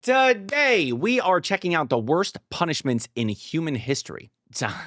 Today, we are checking out the worst punishments in human history.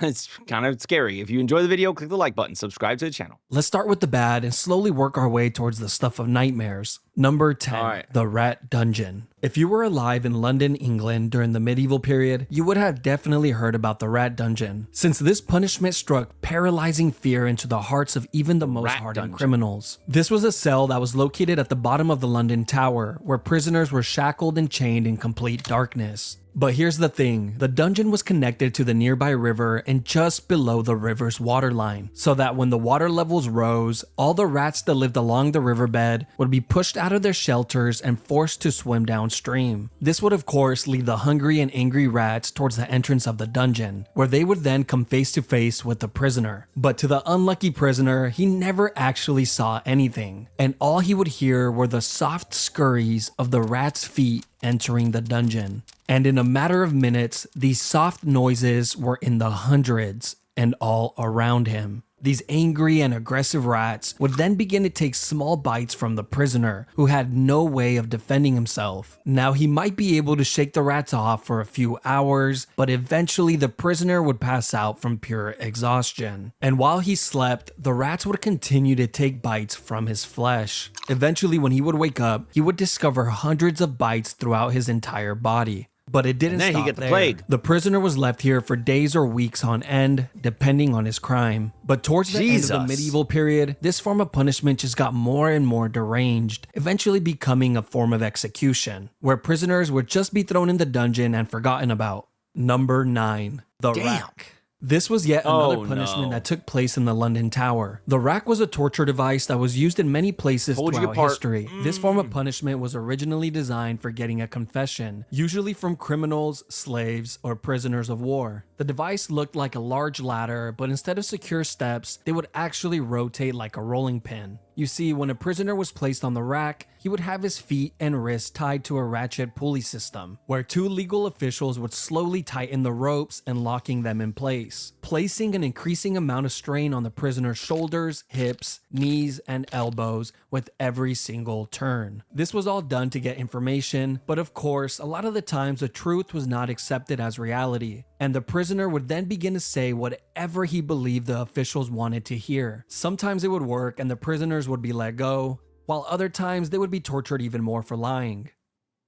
It's kind of scary. If you enjoy the video, click the like button, subscribe to the channel. Let's start with the bad and slowly work our way towards the stuff of nightmares. Number 10, Alright. the Rat Dungeon. If you were alive in London, England during the medieval period, you would have definitely heard about the Rat Dungeon, since this punishment struck paralyzing fear into the hearts of even the most Rat hardened Dungeon. criminals. This was a cell that was located at the bottom of the London Tower, where prisoners were shackled and chained in complete darkness. But here's the thing, the dungeon was connected to the nearby river and just below the river's waterline, so that when the water levels rose, all the rats that lived along the riverbed would be pushed out of their shelters and forced to swim downstream. This would of course lead the hungry and angry rats towards the entrance of the dungeon, where they would then come face to face with the prisoner. But to the unlucky prisoner, he never actually saw anything, and all he would hear were the soft scurries of the rats' feet entering the dungeon. And in a matter of minutes, these soft noises were in the hundreds and all around him. These angry and aggressive rats would then begin to take small bites from the prisoner, who had no way of defending himself. Now he might be able to shake the rats off for a few hours, but eventually the prisoner would pass out from pure exhaustion. And while he slept, the rats would continue to take bites from his flesh. Eventually, when he would wake up, he would discover hundreds of bites throughout his entire body. But it didn't And then he stop get the there. plague. The prisoner was left here for days or weeks on end, depending on his crime. But towards the end of Jesus. the medieval period, this form of punishment just got more and more deranged, eventually becoming a form of execution, where prisoners would just be thrown in the dungeon and forgotten about. Number 9, the Damn. rack. This was yet another Oh, punishment no. that took place in the London Tower. The rack was a torture device that was used in many places Hold you throughout apart. history. This form of punishment was originally designed for getting a confession, usually from criminals, slaves, or prisoners of war. The device looked like a large ladder, but instead of secure steps, they would actually rotate like a rolling pin. You see, when a prisoner was placed on the rack, he would have his feet and wrists tied to a ratchet pulley system, where two legal officials would slowly tighten the ropes and locking them in place, placing an increasing amount of strain on the prisoner's shoulders, hips, knees, and elbows with every single turn. This was all done to get information, but of course, a lot of the times the truth was not accepted as reality, and the prisoner would then begin to say whatever he believed the officials wanted to hear. Sometimes it would work and the prisoners would be let go, while other times they would be tortured even more for lying.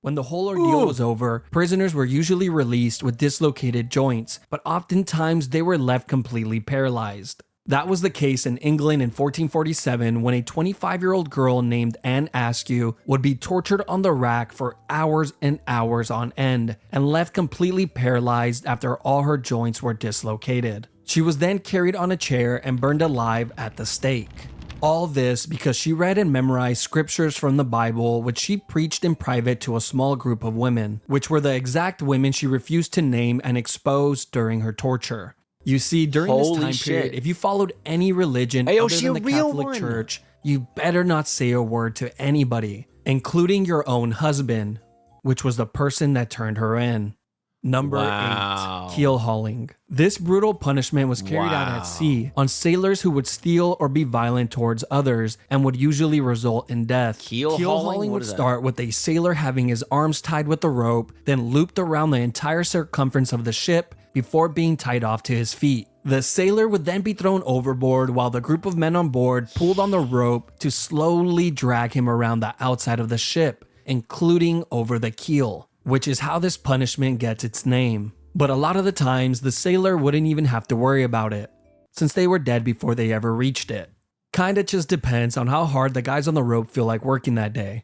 When the whole ordeal was over, prisoners were usually released with dislocated joints, but oftentimes they were left completely paralyzed. That was the case in England in 1447 when a 25-year-old girl named Anne Askew would be tortured on the rack for hours and hours on end and left completely paralyzed after all her joints were dislocated. She was then carried on a chair and burned alive at the stake. All this because she read and memorized scriptures from the Bible, which she preached in private to a small group of women, which were the exact women she refused to name and expose during her torture. You see, during Holy this time shit. period, if you followed any religion Hey, other she than a the real Catholic one. Church, you better not say a word to anybody, including your own husband, which was the person that turned her in. Number Wow. 8, keel hauling. This brutal punishment was carried out Wow. at sea on sailors who would steal or be violent towards others and would usually result in death. Keel hauling? What would is that? start with a sailor having his arms tied with a rope, then looped around the entire circumference of the ship before being tied off to his feet. The sailor would then be thrown overboard while the group of men on board pulled on the rope to slowly drag him around the outside of the ship, including over the keel, which is how this punishment gets its name. But a lot of the times, the sailor wouldn't even have to worry about it, since they were dead before they ever reached it. Kinda just depends on how hard the guys on the rope feel like working that day.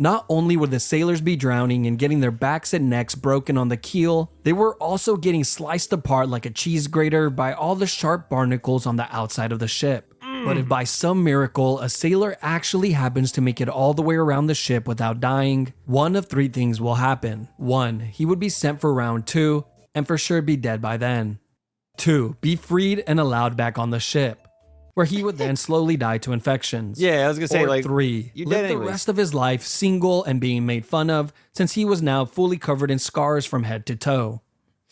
Not only would the sailors be drowning and getting their backs and necks broken on the keel, they were also getting sliced apart like a cheese grater by all the sharp barnacles on the outside of the ship. But if by some miracle a sailor actually happens to make it all the way around the ship without dying, one of 3 things will happen. 1, he would be sent for round 2, and for sure be dead by then. 2, be freed and allowed back on the ship, where he would then slowly die to infections. Yeah, I was gonna say, Or like, 3, you're live dead the anyways. rest of his life single and being made fun of, since he was now fully covered in scars from head to toe.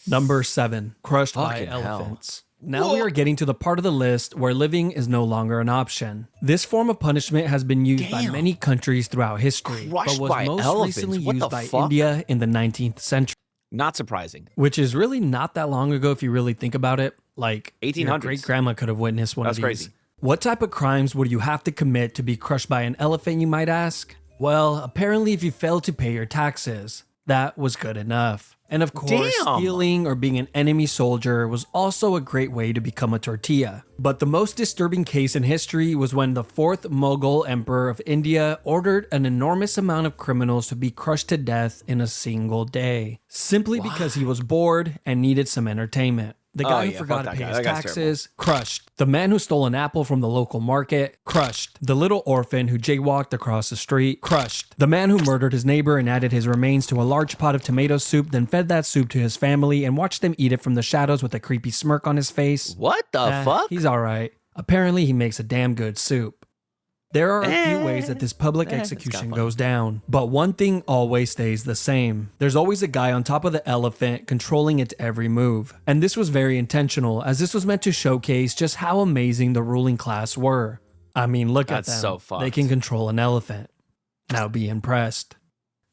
Number 7, crushed by Fucking hell. elephants. Now we are getting to the part of the list where living is no longer an option. This form of punishment has been used by many countries throughout history, Crushed but was by most elephants? recently What the used by fuck? India in the 19th century. Not surprising. Which is really not that long ago if you really think about it. Like, your 1800s. great-grandma could have witnessed one That's of these. crazy. What type of crimes would you have to commit to be crushed by an elephant, you might ask? Well, apparently if you failed to pay your taxes, that was good enough. And of course, Damn. stealing or being an enemy soldier was also a great way to become a tortilla. But the most disturbing case in history was when the 4th Mughal Emperor of India ordered an enormous amount of criminals to be crushed to death in a single day, simply because he was bored and needed some entertainment. The guy who yeah, forgot fuck to that pay guy. his That guy's taxes, crushed. The man who stole an apple from the local market, crushed. The little orphan who jaywalked across the street, crushed. The man who murdered his neighbor and added his remains to a large pot of tomato soup, then fed that soup to his family and watched them eat it from the shadows with a creepy smirk on his face. What the fuck? He's alright. Apparently he makes a damn good soup. There are a few ways that this public it's execution kinda goes down, but one thing always stays the same. There's always a guy on top of the elephant controlling its every move. And this was very intentional, as this was meant to showcase just how amazing the ruling class were. I mean, look That's at them. so fucked. They can control an elephant. Now be impressed.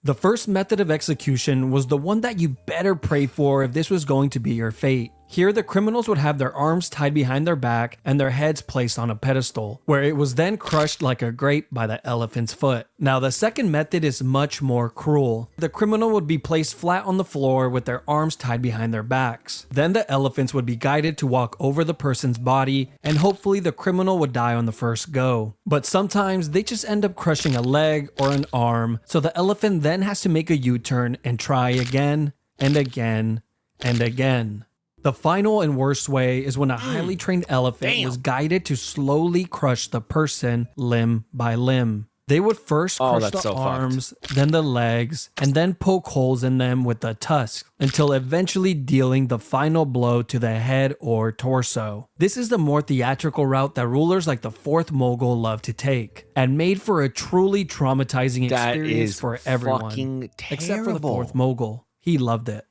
The first method of execution was the one that you better pray for if this was going to be your fate. Here, the criminals would have their arms tied behind their back and their heads placed on a pedestal, where it was then crushed like a grape by the elephant's foot. Now, the second method is much more cruel. The criminal would be placed flat on the floor with their arms tied behind their backs. Then the elephants would be guided to walk over the person's body, and hopefully the criminal would die on the first go. But sometimes they just end up crushing a leg or an arm, so the elephant then has to make a U-turn and try again and again and again. The final and worst way is when a highly trained elephant was guided to slowly crush the person limb by limb. They would first crush that's the so fucked. arms, then the legs, and then poke holes in them with the tusk, until eventually dealing the final blow to the head or torso. This is the more theatrical route that rulers like the 4th Mughal love to take, and made for a truly traumatizing That experience is for everyone, fucking except for the terrible. 4th Mughal. He loved it.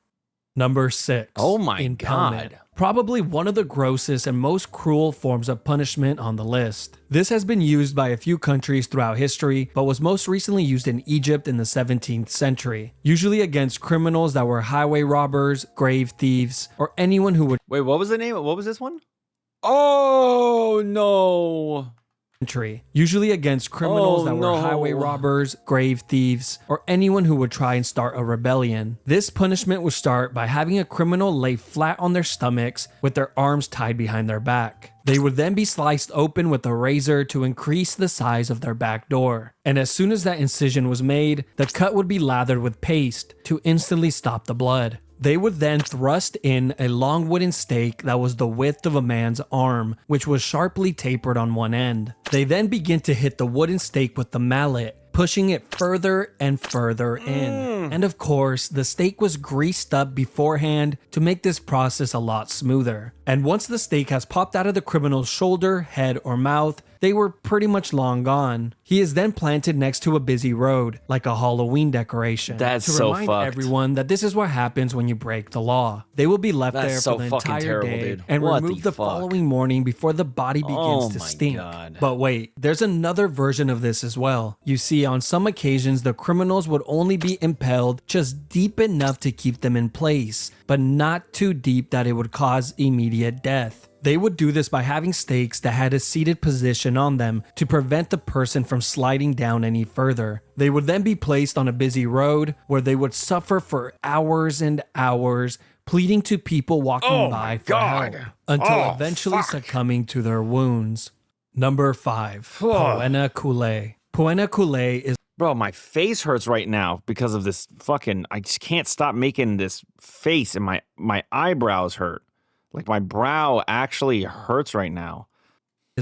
Number 6. Oh my Impalement. God. Probably one of the grossest and most cruel forms of punishment on the list. This has been used by a few countries throughout history, but was most recently used in Egypt in the 17th century, usually against criminals that were highway robbers, grave thieves, or anyone who would Wait, what was the name? What was this one? Oh no. usually against criminals Oh, that were no. highway robbers, grave thieves, or anyone who would try and start a rebellion. This punishment would start by having a criminal lay flat on their stomachs with their arms tied behind their back. They would then be sliced open with a razor to increase the size of their back door. And as soon as that incision was made, the cut would be lathered with paste to instantly stop the blood. They would then thrust in a long wooden stake that was the width of a man's arm, which was sharply tapered on one end. They then begin to hit the wooden stake with the mallet, pushing it further and further in. And of course, the stake was greased up beforehand to make this process a lot smoother. And once the stake has popped out of the criminal's shoulder, head, or mouth, they were pretty much long gone. He is then planted next to a busy road, like a Halloween decoration, That's to so remind fucked. everyone that this is what happens when you break the law. They will be left That's there so for the fucking entire terrible, day dude. and What removed the the fuck? following morning before the body begins Oh to my stink. God. But wait, there's another version of this as well. You see, on some occasions, the criminals would only be impaled just deep enough to keep them in place, but not too deep that it would cause immediate death. They would do this by having stakes that had a seated position on them to prevent the person from sliding down any further. They would then be placed on a busy road where they would suffer for hours and hours, pleading to people walking by for help, until eventually succumbing to their wounds. Number 5. Poena Kule. Poena Kule is Bro, my face hurts right now because of this fucking, I just can't stop making this face and my eyebrows hurt. Like my brow actually hurts right now.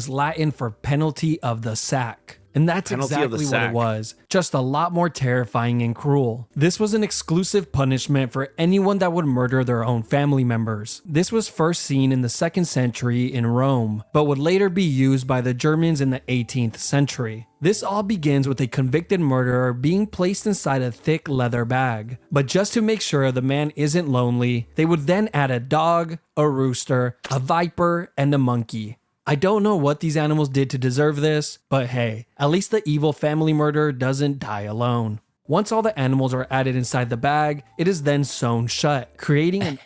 Latin for penalty of the sack. And that's Penalty of the exactly what it sack. was, just a lot more terrifying and cruel. This was an exclusive punishment for anyone that would murder their own family members. This was first seen in the 2nd century in Rome, but would later be used by the Germans in the 18th century. This all begins with a convicted murderer being placed inside a thick leather bag. But just to make sure the man isn't lonely, they would then add a dog, a rooster, a viper, and a monkey. I don't know what these animals did to deserve this, but hey, at least the evil family murderer doesn't die alone. Once all the animals are added inside the bag, it is then sewn shut, creating an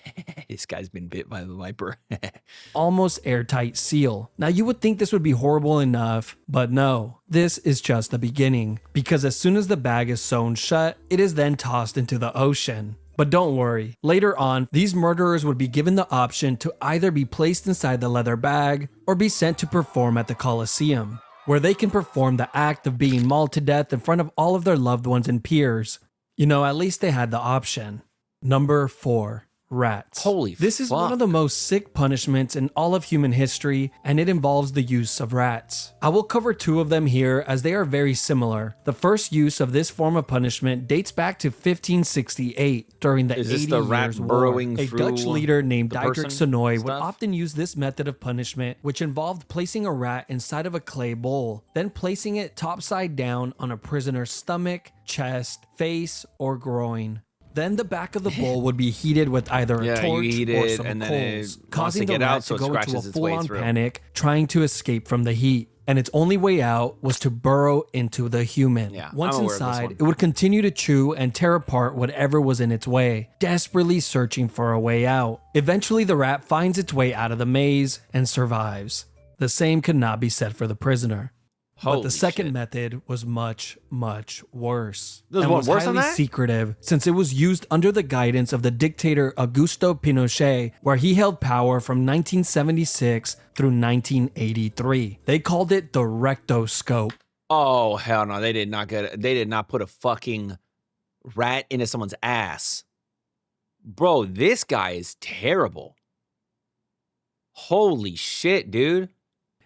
This guy's been bit by the viper. almost airtight seal. Now you would think this would be horrible enough, but no, this is just the beginning, because as soon as the bag is sewn shut, it is then tossed into the ocean. But don't worry, later on, these murderers would be given the option to either be placed inside the leather bag or be sent to perform at the Colosseum, where they can perform the act of being mauled to death in front of all of their loved ones and peers. You know, at least they had the option. Number 4. Rats. Holy This is one fuck. of the most sick punishments in all of human history, and it involves the use of rats. I will cover 2 of them here as they are very similar. The first use of this form of punishment dates back to 1568 during the Is this 80 the rat Years' War. burrowing A through Dutch leader named the Dietrich person Sonoy would stuff? often use this method of punishment, which involved placing a rat inside of a clay bowl, then placing it topside down on a prisoner's stomach, chest, face, or groin. Then the back of the bowl would be heated with either a Yeah, you torch heat or it, some and then coals, it wants causing to the get rat out, so to it go into a scratches its way full-on through. panic, trying to escape from the heat. And its only way out was to burrow into the human. Yeah, Once I'm aware of this inside, one. it would continue to chew and tear apart whatever was in its way, desperately searching for a way out. Eventually, the rat finds its way out of the maze and survives. The same could not be said for the prisoner. But Holy the second shit. method was much, much worse. There's and one was worse than highly that? secretive, since it was used under the guidance of the dictator Augusto Pinochet, where he held power from 1976 through 1983. They called it the rectoscope. Oh hell no! They did not get. They did not put a fucking rat into someone's ass, bro. This guy is terrible. Holy shit, dude.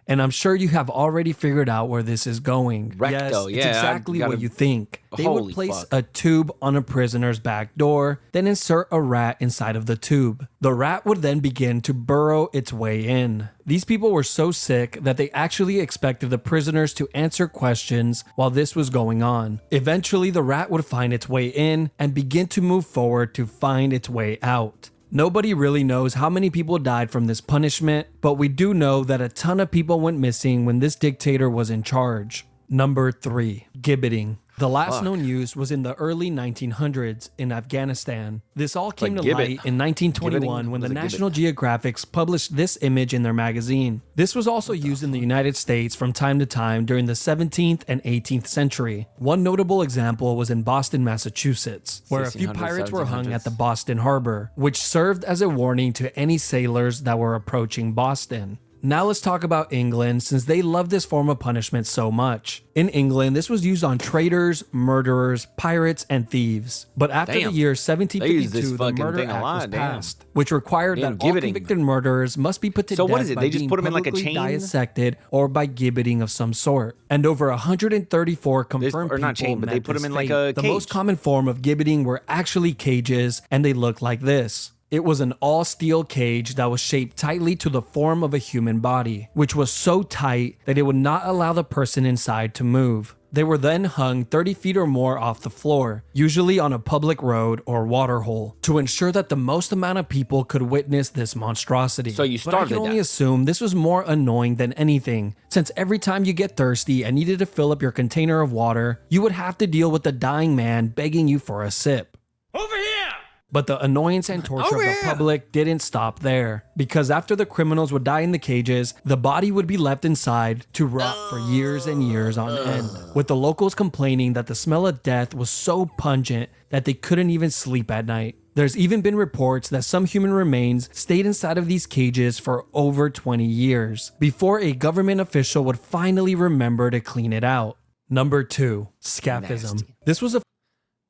And I'm sure you have already figured out where this is going. Recto, yes, yeah, I it's exactly gotta- what you think. They Holy would place fuck. a tube on a prisoner's back door, then insert a rat inside of the tube. The rat would then begin to burrow its way in. These people were so sick that they actually expected the prisoners to answer questions while this was going on. Eventually, the rat would find its way in and begin to move forward to find its way out. Nobody really knows how many people died from this punishment, but we do know that a ton of people went missing when this dictator was in charge. Number 3. Gibbeting. The last Fuck. known use was in the early 1900s in Afghanistan. This all came to gibbet. light in 1921 when the What is a National Geographic published this image in their magazine. This was also used in the United States from time to time during the 17th and 18th century. One notable example was in Boston, Massachusetts, where a few 1600s, pirates were hung 1700s. at the Boston Harbor, which served as a warning to any sailors that were approaching Boston. Now let's talk about England, since they love this form of punishment so much. In England, this was used on traitors, murderers, pirates, and thieves. But after the Damn. year They use this 1752, the fucking Murder thing a Act was lot, damn. passed, which required Damn, that all gibbeting. convicted murderers must be put to So death what is it? by They just being put 'em in like a publicly chain? dissected or by gibbeting of some sort. And over 134 confirmed or not people chain, but they met put 'em this in like fate. a The most cage. common form of gibbeting were actually cages, and they looked like this. It was an all-steel cage that was shaped tightly to the form of a human body, which was so tight that it would not allow the person inside to move. They were then hung 30 feet or more off the floor, usually on a public road or waterhole, to ensure that the most amount of people could witness this monstrosity. So you But I starved can to only death. assume this was more annoying than anything, since every time you get thirsty and needed to fill up your container of water, you would have to deal with the dying man begging you for a sip. But the annoyance and torture of the public didn't stop there, because after the criminals would die in the cages, the body would be left inside to rot for years and years on end, with the locals complaining that the smell of death was so pungent that they couldn't even sleep at night. There's even been reports that some human remains stayed inside of these cages for over 20 years, before a government official would finally remember to clean it out. Number 2. Scaphism. Nasty. This was a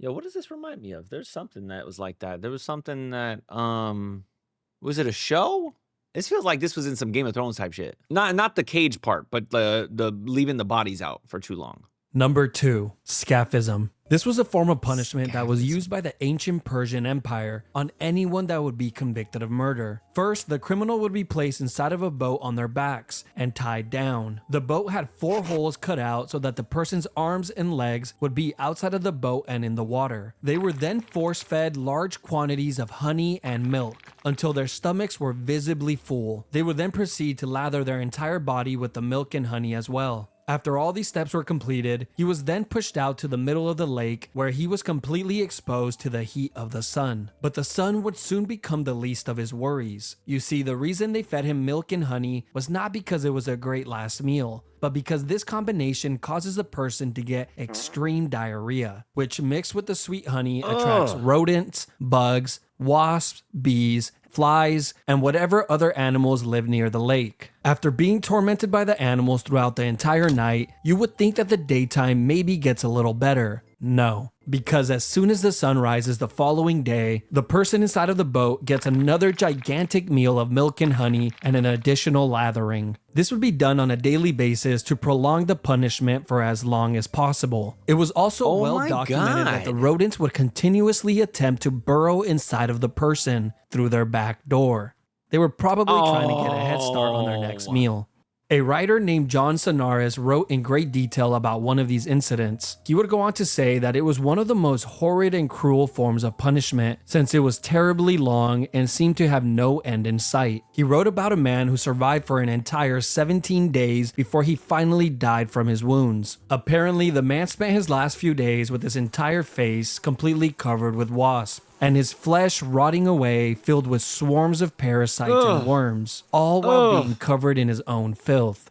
Yo, what does this remind me of? There's something that was like that. There was something that was it a show? This feels like this was in some Game of Thrones type shit. Not the cage part, but the leaving the bodies out for too long. Number 2, scaphism. This was a form of punishment that was used by the ancient Persian Empire on anyone that would be convicted of murder. First, the criminal would be placed inside of a boat on their backs and tied down. The boat had 4 holes cut out so that the person's arms and legs would be outside of the boat and in the water. They were then force-fed large quantities of honey and milk until their stomachs were visibly full. They would then proceed to lather their entire body with the milk and honey as well. After all these steps were completed, he was then pushed out to the middle of the lake where he was completely exposed to the heat of the sun. But the sun would soon become the least of his worries. You see, the reason they fed him milk and honey was not because it was a great last meal, but because this combination causes a person to get extreme diarrhea, which mixed with the sweet honey attracts rodents, bugs, wasps, bees, flies, and whatever other animals live near the lake. After being tormented by the animals throughout the entire night, you would think that the daytime maybe gets a little better. No, because as soon as the sun rises the following day, the person inside of the boat gets another gigantic meal of milk and honey and an additional lathering. This would be done on a daily basis to prolong the punishment for as long as possible. It was also well documented that the rodents would continuously attempt to burrow inside of the person through their back door. They were probably trying to get a head start on their next meal. A writer named John Sonaris wrote in great detail about one of these incidents. He would go on to say that it was one of the most horrid and cruel forms of punishment since it was terribly long and seemed to have no end in sight. He wrote about a man who survived for an entire 17 days before he finally died from his wounds. Apparently, the man spent his last few days with his entire face completely covered with wasps, and his flesh rotting away filled with swarms of parasites and worms, all while being covered in his own filth.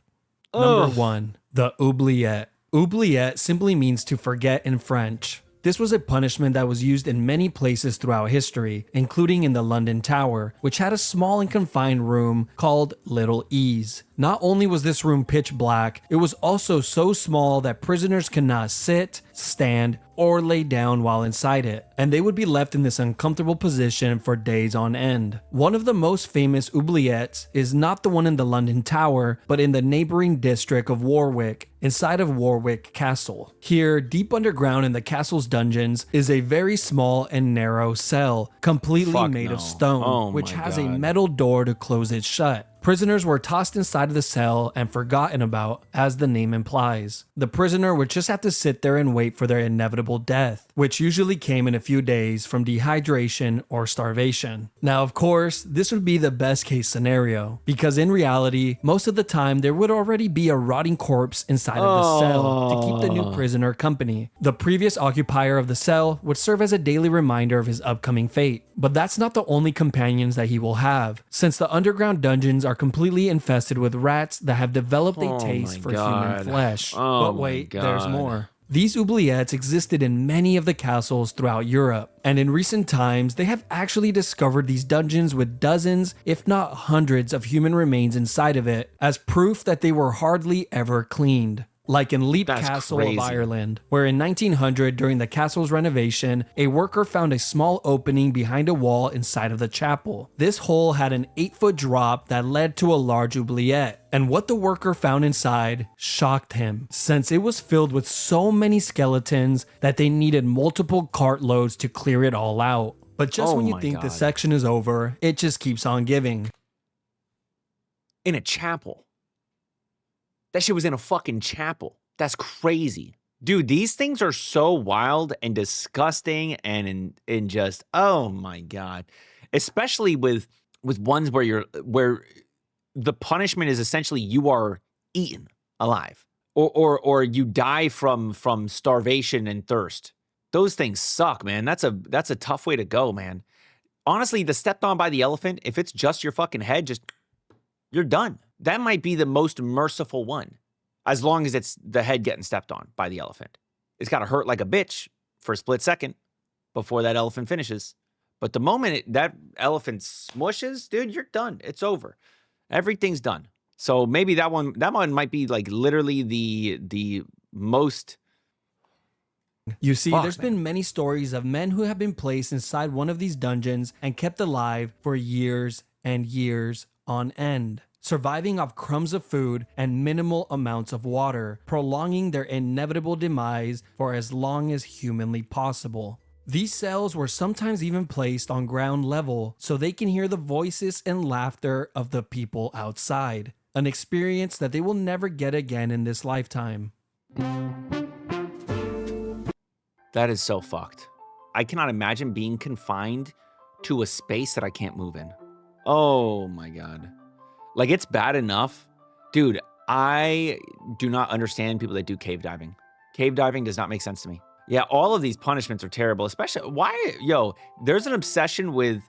Number 1. The oubliette. Oubliette simply means to forget in French. This was a punishment that was used in many places throughout history, including in the London Tower, which had a small and confined room called Little Ease. Not only was this room pitch black, it was also so small that prisoners could not sit, stand, or lay down while inside it, and they would be left in this uncomfortable position for days on end. One of the most famous oubliettes is not the one in the London Tower, but in the neighboring district of Warwick, inside of Warwick Castle. Here, deep underground in the castle's dungeons, is a very small and narrow cell, completely made of stone, which has a metal door to close it shut. Prisoners were tossed inside of the cell and forgotten about, as the name implies. The prisoner would just have to sit there and wait for their inevitable death, which usually came in a few days from dehydration or starvation. Now, of course, this would be the best case scenario, because in reality, most of the time there would already be a rotting corpse inside of the cell to keep the new prisoner company. The previous occupier of the cell would serve as a daily reminder of his upcoming fate. But that's not the only companions that he will have, since the underground dungeons are completely infested with rats that have developed a taste for human flesh. But wait, there's more. These oubliettes existed in many of the castles throughout Europe, and in recent times they have actually discovered these dungeons with dozens, if not hundreds, of human remains inside of it, as proof that they were hardly ever cleaned. Like in Leap Castle of Ireland, where in 1900, during the castle's renovation, a worker found a small opening behind a wall inside of the chapel. This hole had an 8-foot drop that led to a large oubliette, and what the worker found inside shocked him, since it was filled with so many skeletons that they needed multiple cartloads to clear it all out. But just when you think the section is over, it just keeps on giving. In a chapel. That shit was in a fucking chapel. That's crazy. Dude, these things are so wild and disgusting and in just, oh my God. Especially with ones where the punishment is essentially you are eaten alive or you die from starvation and thirst. Those things suck, man. That's a tough way to go, man. Honestly, the stepped on by the elephant, if it's just your fucking head, you're done. That might be the most merciful one, as long as it's the head getting stepped on by the elephant. It's got to hurt like a bitch for a split second before that elephant finishes. But the moment that elephant smushes, dude, you're done. It's over. Everything's done. So maybe that one might be like literally the most. You see, there's been many stories of men who have been placed inside one of these dungeons and kept alive for years and years on end, surviving off crumbs of food and minimal amounts of water, prolonging their inevitable demise for as long as humanly possible. These cells were sometimes even placed on ground level so they can hear the voices and laughter of the people outside, an experience that they will never get again in this lifetime. That is so fucked. I cannot imagine being confined to a space that I can't move in. Oh my God. Like, it's bad enough. Dude, I do not understand people that do cave diving. Cave diving does not make sense to me. Yeah, all of these punishments are terrible, especially there's an obsession with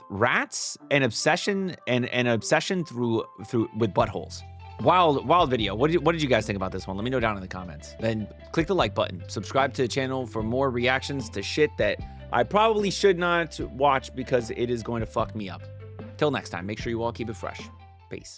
rats, an obsession with buttholes. Wild video. What did you guys think about this one? Let me know down in the comments. Then click the like button. Subscribe to the channel for more reactions to shit that I probably should not watch because it is going to fuck me up. Till next time, make sure you all keep it fresh. Peace.